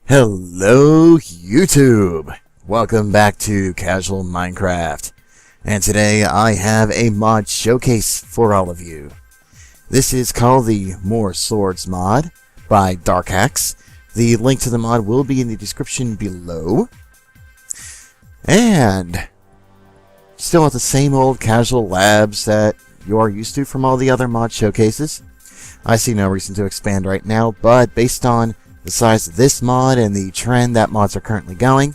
Hello YouTube! Welcome back to Casual Minecraft. And today I have a mod showcase for all of you. This is called the More Swords mod by Darkhax. The link to the mod will be in the description below. And still at the same old casual labs that you are used to from all the other mod showcases. I see no reason to expand right now, but based on the size of this mod and the trend that mods are currently going,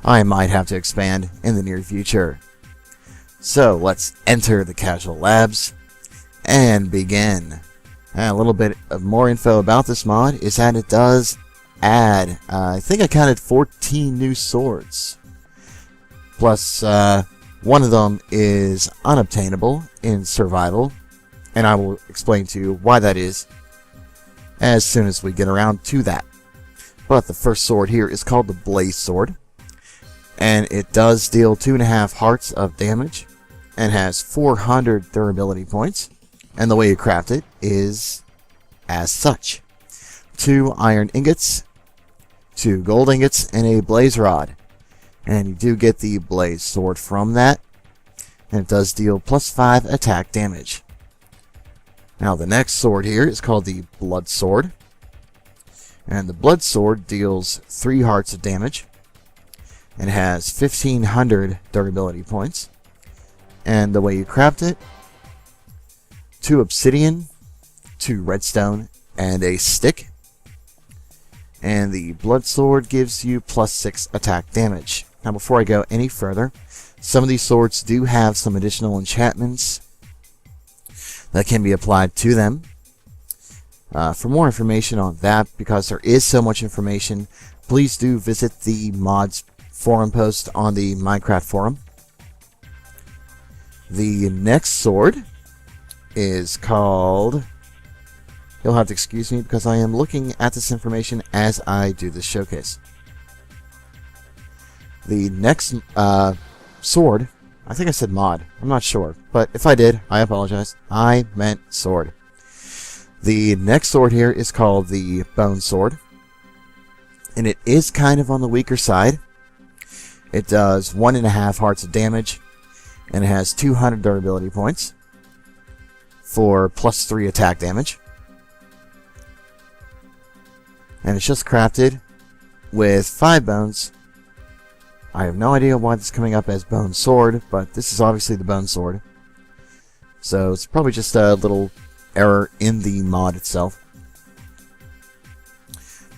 I might have to expand in the near future. So let's enter the casual labs and begin. And a little bit of more info about this mod is that it does add, I think I counted 14 new swords. Plus, one of them is unobtainable in survival, and I will explain to you why that is as soon as we get around to that. But the first sword here is called the Lapis Sword, and it does deal 2.5 hearts of damage and has 400 durability points, and the way you craft it is as such: 2 iron ingots, 2 gold ingots, and a blaze rod. And you do get the Blaze Sword from that, and it does deal +5 attack damage. Now the next sword here is called the Bloodsword, and the Bloodsword deals 3 hearts of damage and has 1500 durability points. And the way you craft it: 2 obsidian, 2 redstone, and a stick. And the Bloodsword gives you +6 attack damage. Now before I go any further, some of these swords do have some additional enchantments that can be applied to them. For more information on that, because there is so much information, please do visit the mods forum post on the Minecraft forum. The next sword is called... You'll have to excuse me because I am looking at this information as I do this showcase. The next sword, I think I said mod, I'm not sure, but if I did, I apologize. I meant sword. The next sword here is called the Bone Sword, and it is kind of on the weaker side. It does 1.5 hearts of damage, and it has 200 durability points for +3 attack damage. And it's just crafted with 5 bones. I have no idea why this is coming up as Bone Sword, but this is obviously the Bone Sword. So it's probably just a little error in the mod itself.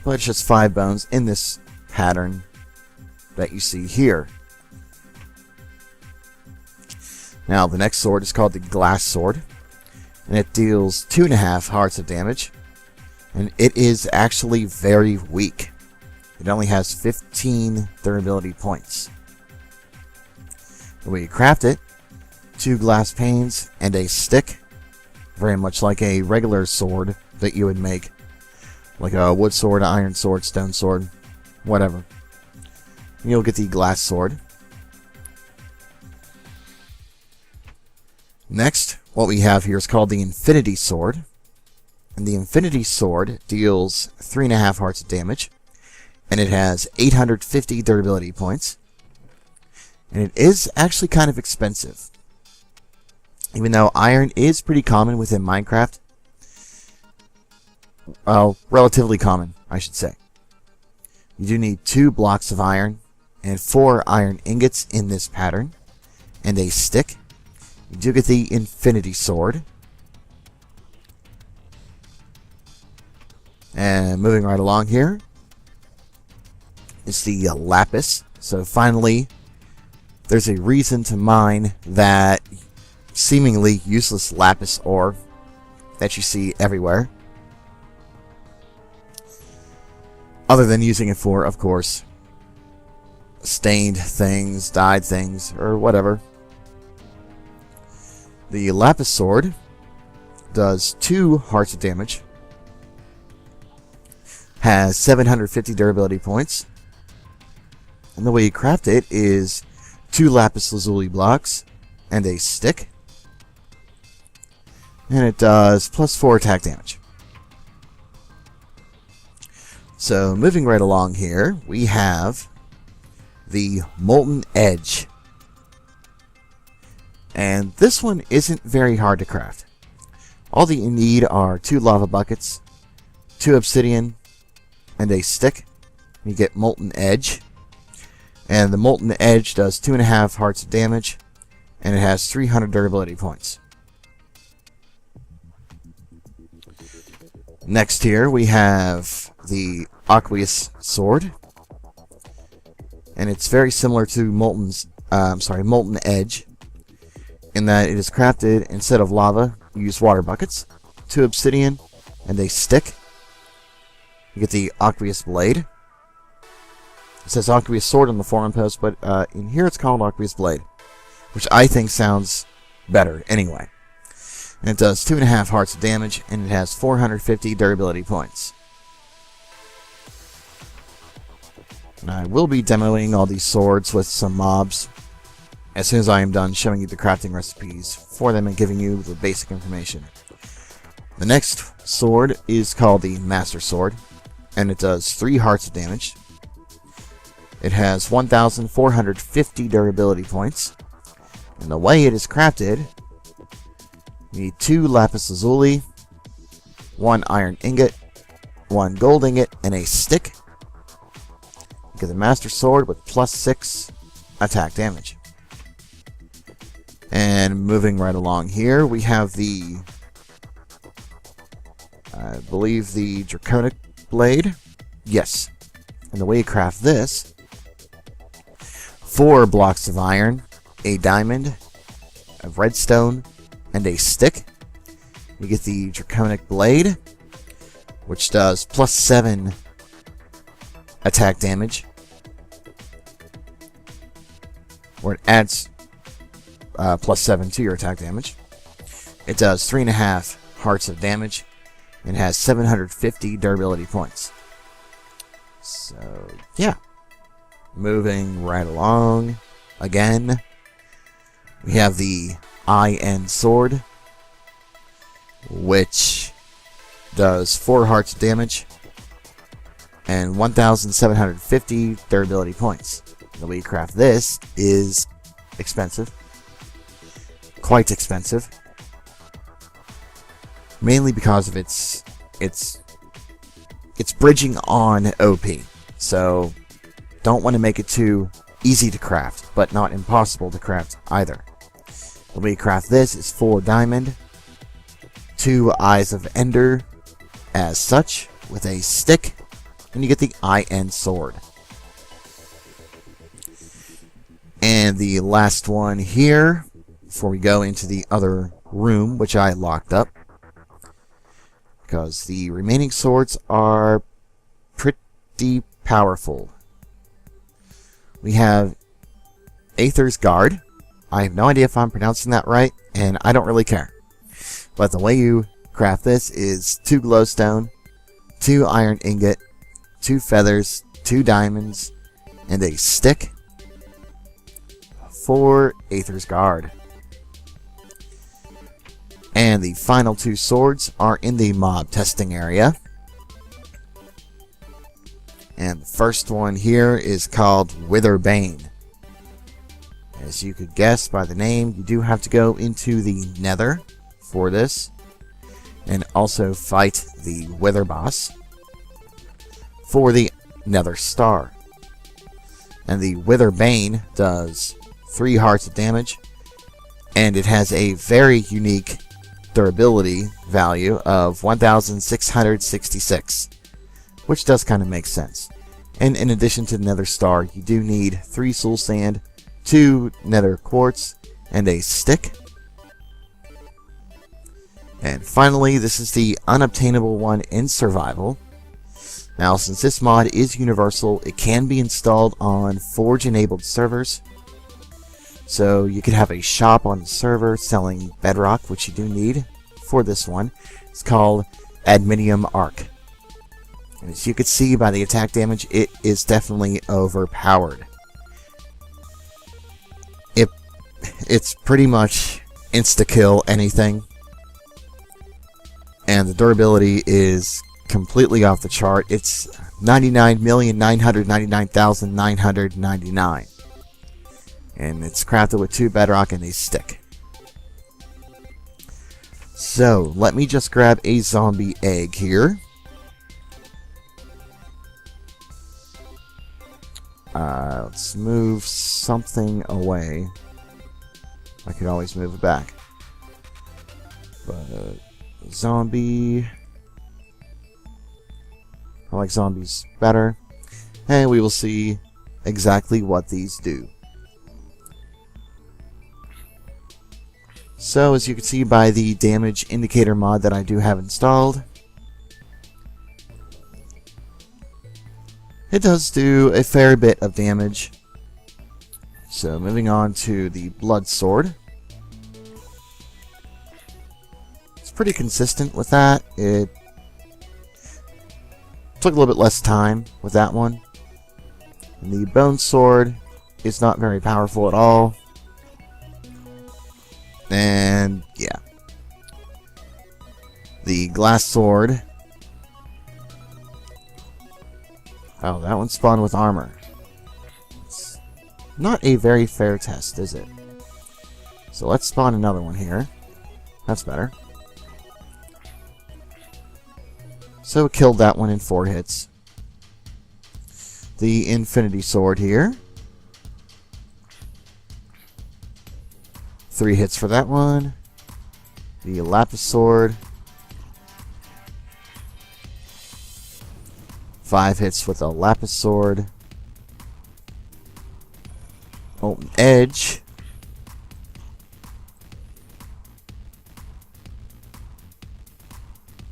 But it's just 5 bones in this pattern that you see here. Now the next sword is called the Glass Sword, and it deals 2.5 hearts of damage, and it is actually very weak. It only has 15 durability points. The way you craft it: 2 glass panes and a stick, very much like a regular sword that you would make, like a wood sword, iron sword, stone sword, whatever. And you'll get the Glass Sword. Next, what we have here is called the Infinity Sword, and the Infinity Sword deals 3.5 hearts of damage, and it has 850 durability points, and it is actually kind of expensive. Even though iron is pretty common within Minecraft, well, relatively common, I should say. You do need 2 blocks of iron and 4 iron ingots in this pattern, and a stick. You do get the Infinity Sword. And moving right along here is the Lapis. So finally, there's a reason to mine that seemingly useless Lapis ore that you see everywhere. Other than using it for, of course, stained things, dyed things, or whatever. The Lapis Sword does 2 hearts of damage, has 750 durability points, and the way you craft it is 2 lapis lazuli blocks and a stick, and it does +4 attack damage. So moving right along here, we have the Molten Edge. And this one isn't very hard to craft. All that you need are 2 lava buckets, 2 obsidian, and a stick. You get Molten Edge. And the Molten Edge does 2.5 hearts of damage, and it has 300 durability points. Next here we have the Aqueous Sword, and it's very similar to Molten Edge, in that it is crafted instead of lava. You use water buckets, 2 obsidian, and a stick. You get the Aqueous Blade. It says Aqueous Sword on the forum post, but in here it's called Aqueous Blade, which I think sounds better anyway. And it does 2.5 hearts of damage, and it has 450 durability points. And I will be demoing all these swords with some mobs as soon as I am done showing you the crafting recipes for them and giving you the basic information. The next sword is called the Master Sword, and it does 3 hearts of damage. It has 1,450 durability points, and the way it is crafted, you need 2 lapis lazuli, 1 iron ingot, 1 gold ingot, and a stick. You get the Master Sword with +6 attack damage. And moving right along here, we have the, I believe, the Dakota Blade. Yes. And the way you craft this, 4 blocks of iron, a diamond, a redstone, and a stick. You get the Draconic Blade, which does +7 attack damage, or it adds +7 to your attack damage. It does 3.5 hearts of damage, and has 750 durability points. So, yeah. Moving right along, again, we have the Iron Sword, which does 4 hearts of damage and 1,750 durability points. The way you craft this is expensive. Quite expensive. Mainly because of its bridging on OP. So don't want to make it too easy to craft, but not impossible to craft either. The way you craft this is 4 diamond, 2 Eyes of Ender as such, with a stick, and you get the Iron Sword. And the last one here, before we go into the other room, which I locked up, because the remaining swords are pretty powerful. We have Thurs Guard. I have no idea if I'm pronouncing that right, and I don't really care. But the way you craft this is 2 glowstone, 2 iron ingot, 2 feathers, 2 diamonds, and a stick for Thurs Guard. And the final 2 swords are in the mob testing area. And the first one here is called Witherbane. As you could guess by the name, you do have to go into the Nether for this, and also fight the Wither boss for the Nether Star. And the Witherbane does 3 hearts of damage, and it has a very unique durability value of 1,666, which does kind of make sense. And in addition to the Nether Star, you do need 3 soul sand, 2 nether quartz, and a stick. And finally, this is the unobtainable one in survival. Now, since this mod is universal, it can be installed on Forge-enabled servers. So you could have a shop on the server selling bedrock, which you do need for this one. It's called Adminium Arc. And as you can see by the attack damage, it is definitely overpowered. It's pretty much insta-kill anything. And the durability is completely off the chart. It's 99,999,999. And it's crafted with 2 bedrock and a stick. So, let me just grab a zombie egg here. Let's move something away. I could always move it back. But, zombie. I like zombies better. And we will see exactly what these do. So, as you can see by the damage indicator mod that I do have installed, it does do a fair bit of damage. So, moving on to the Bloodsword. It's pretty consistent with that. It took a little bit less time with that one. And the Bone Sword is not very powerful at all. And, yeah. The Glass Sword. Oh, that one spawned with armor. It's not a very fair test, is it? So let's spawn another one here. That's better. So it killed that one in 4 hits. The Infinity Sword here. 3 hits for that one. The Lapis Sword. 5 hits with a Lapis Sword. Molten Edge.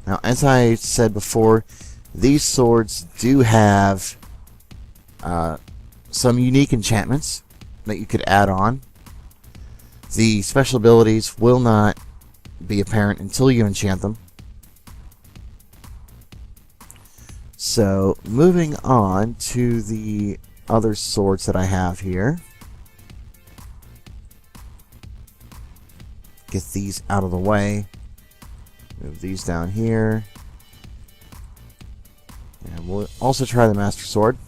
Now, as I said before, these swords do have some unique enchantments that you could add on. The special abilities will not be apparent until you enchant them. So, moving on to the other swords that I have here. Get these out of the way. Move these down here. And we'll also try the Master Sword.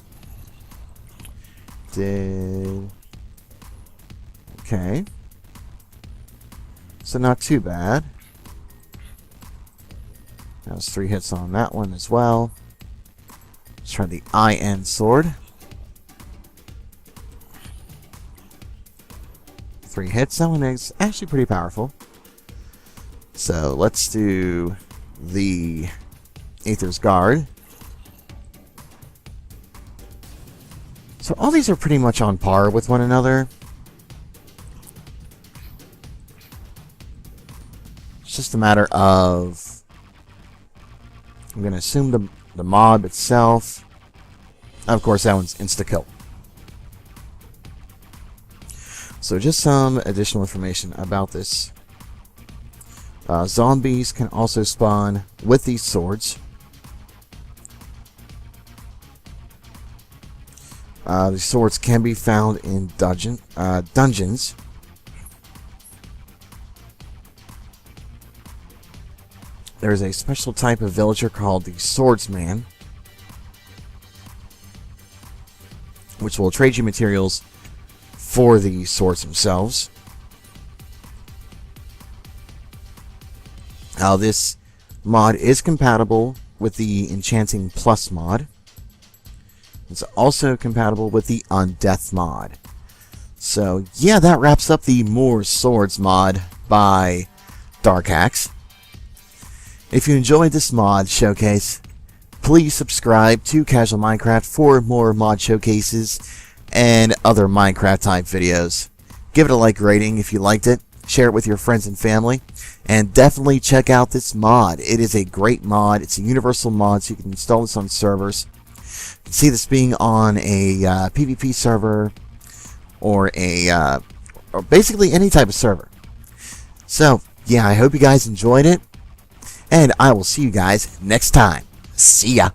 Okay. So not too bad. That was 3 hits on that one as well. Let's try the Iron Sword. 3 hits. That one is actually pretty powerful. So let's do the Thurs Guard. So all these are pretty much on par with one another. It's just a matter of, I'm going to assume the mob itself. Of course, that one's insta-kill. So just some additional information about this. Zombies can also spawn with these swords. These swords can be found in dungeons. There's a special type of villager called the Swordsman, which will trade you materials for the swords themselves. Now, this mod is compatible with the Enchanting Plus mod. It's also compatible with the Undeath mod. So, yeah, that wraps up the More Swords mod by Darkhax. If you enjoyed this mod showcase, please subscribe to Casual Minecraft for more mod showcases and other Minecraft type videos. Give it a like rating if you liked it, share it with your friends and family, and definitely check out this mod. It is a great mod. It's a universal mod, so you can install this on servers. You can see this being on a PvP server or or basically any type of server. So, yeah, I hope you guys enjoyed it, and I will see you guys next time. See ya!